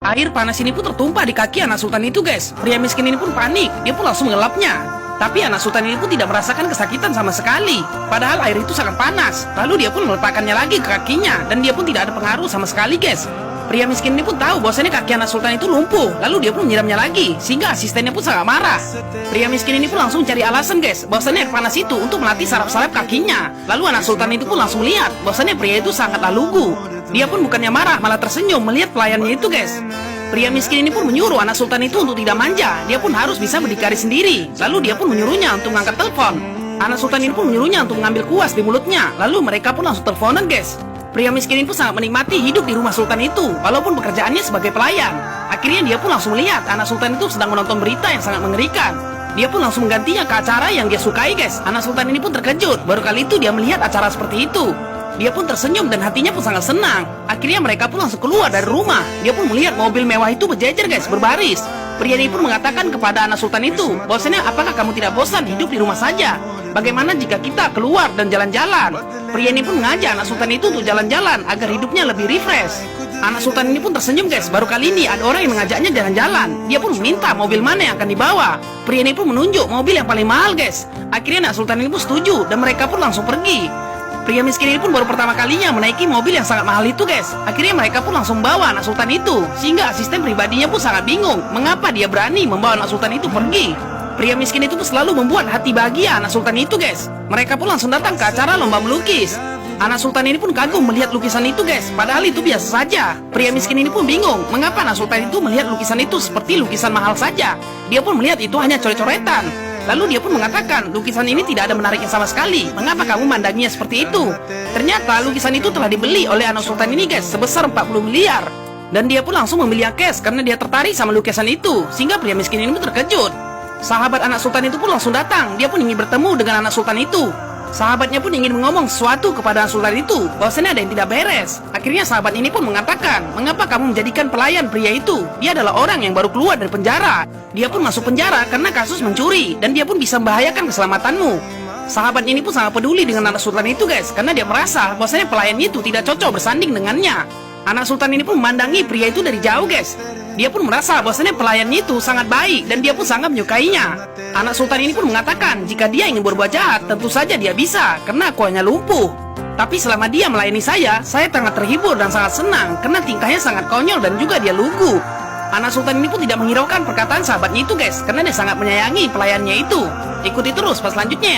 Air panas ini pun tertumpah di kaki anak sultan itu, guys. Pria miskin ini pun panik, dia pun langsung mengelapnya. Tapi anak sultan ini pun tidak merasakan kesakitan sama sekali. Padahal air itu sangat panas. Lalu dia pun meletakkannya lagi ke kakinya, dan dia pun tidak ada pengaruh sama sekali, guys. Pria miskin ini pun tahu bahwasanya kaki anak sultan itu lumpuh. Lalu dia pun menyiramnya lagi, sehingga asistennya pun sangat marah. Pria miskin ini pun langsung cari alasan, guys, bahwasanya air panas itu untuk melatih saraf-saraf kakinya. Lalu anak sultan itu pun langsung lihat bahwasanya pria itu sangatlah lugu. Dia pun bukannya marah, malah tersenyum melihat pelayannya itu, guys. Pria miskin ini pun menyuruh anak sultan itu untuk tidak manja. Dia pun harus bisa berdikari sendiri. Lalu dia pun menyuruhnya untuk mengangkat telepon. Anak sultan ini pun menyuruhnya untuk mengambil kuas di mulutnya. Lalu mereka pun langsung teleponan, guys. Pria miskin ini pun sangat menikmati hidup di rumah sultan itu, walaupun pekerjaannya sebagai pelayan. Akhirnya dia pun langsung melihat anak sultan itu sedang menonton berita yang sangat mengerikan. Dia pun langsung menggantinya ke acara yang dia sukai, guys. Anak sultan ini pun terkejut, baru kali itu dia melihat acara seperti itu. Dia pun tersenyum dan hatinya pun sangat senang. Akhirnya mereka pun langsung keluar dari rumah. Dia pun melihat mobil mewah itu berjejer, guys, berbaris. Pria ini pun mengatakan kepada anak sultan itu, bahwasanya apakah kamu tidak bosan hidup di rumah saja? Bagaimana jika kita keluar dan jalan-jalan? Pria ini pun mengajak anak sultan itu untuk jalan-jalan agar hidupnya lebih refresh. Anak sultan ini pun tersenyum, guys. Baru kali ini ada orang yang mengajaknya jalan-jalan. Dia pun meminta mobil mana yang akan dibawa. Pria ini pun menunjuk mobil yang paling mahal, guys. Akhirnya anak sultan ini pun setuju dan mereka pun langsung pergi. Pria miskin ini pun baru pertama kalinya menaiki mobil yang sangat mahal itu, guys. Akhirnya mereka pun langsung bawa anak sultan itu, sehingga asisten pribadinya pun sangat bingung mengapa dia berani membawa anak sultan itu pergi. Pria miskin itu pun selalu membuat hati bahagia anak sultan itu, guys. Mereka pun langsung datang ke acara lomba melukis. Anak sultan ini pun kagum melihat lukisan itu, guys. Padahal itu biasa saja. Pria miskin ini pun bingung mengapa anak sultan itu melihat lukisan itu seperti lukisan mahal saja. Dia pun melihat itu hanya coret-coretan. Lalu dia pun mengatakan, lukisan ini tidak ada menariknya sama sekali. Mengapa kamu mandanginya seperti itu? Ternyata lukisan itu telah dibeli oleh anak sultan ini, guys, sebesar 40 miliar. Dan dia pun langsung membeli yang cash karena dia tertarik sama lukisan itu. Sehingga pria miskin ini pun terkejut. Sahabat anak sultan itu pun langsung datang. Dia pun ingin bertemu dengan anak sultan itu. Sahabatnya pun ingin ngomong sesuatu kepada anak sultan itu, bahwasanya ada yang tidak beres. Akhirnya sahabat ini pun mengatakan, mengapa kamu menjadikan pelayan pria itu? Dia adalah orang yang baru keluar dari penjara. Dia pun masuk penjara karena kasus mencuri, dan dia pun bisa membahayakan keselamatanmu. Sahabat ini pun sangat peduli dengan anak sultan itu, guys, karena dia merasa bahwasanya pelayan itu tidak cocok bersanding dengannya. Anak sultan ini pun memandangi pria itu dari jauh, guys. Dia pun merasa bahwasanya pelayannya itu sangat baik dan dia pun sangat menyukainya. Anak sultan ini pun mengatakan jika dia ingin berbuat jahat, tentu saja dia bisa karena aku hanya lumpuh. Tapi selama dia melayani saya sangat terhibur dan sangat senang karena tingkahnya sangat konyol dan juga dia lugu. Anak sultan ini pun tidak menghiraukan perkataan sahabatnya itu, guys, karena dia sangat menyayangi pelayannya itu. Ikuti terus pas selanjutnya ya.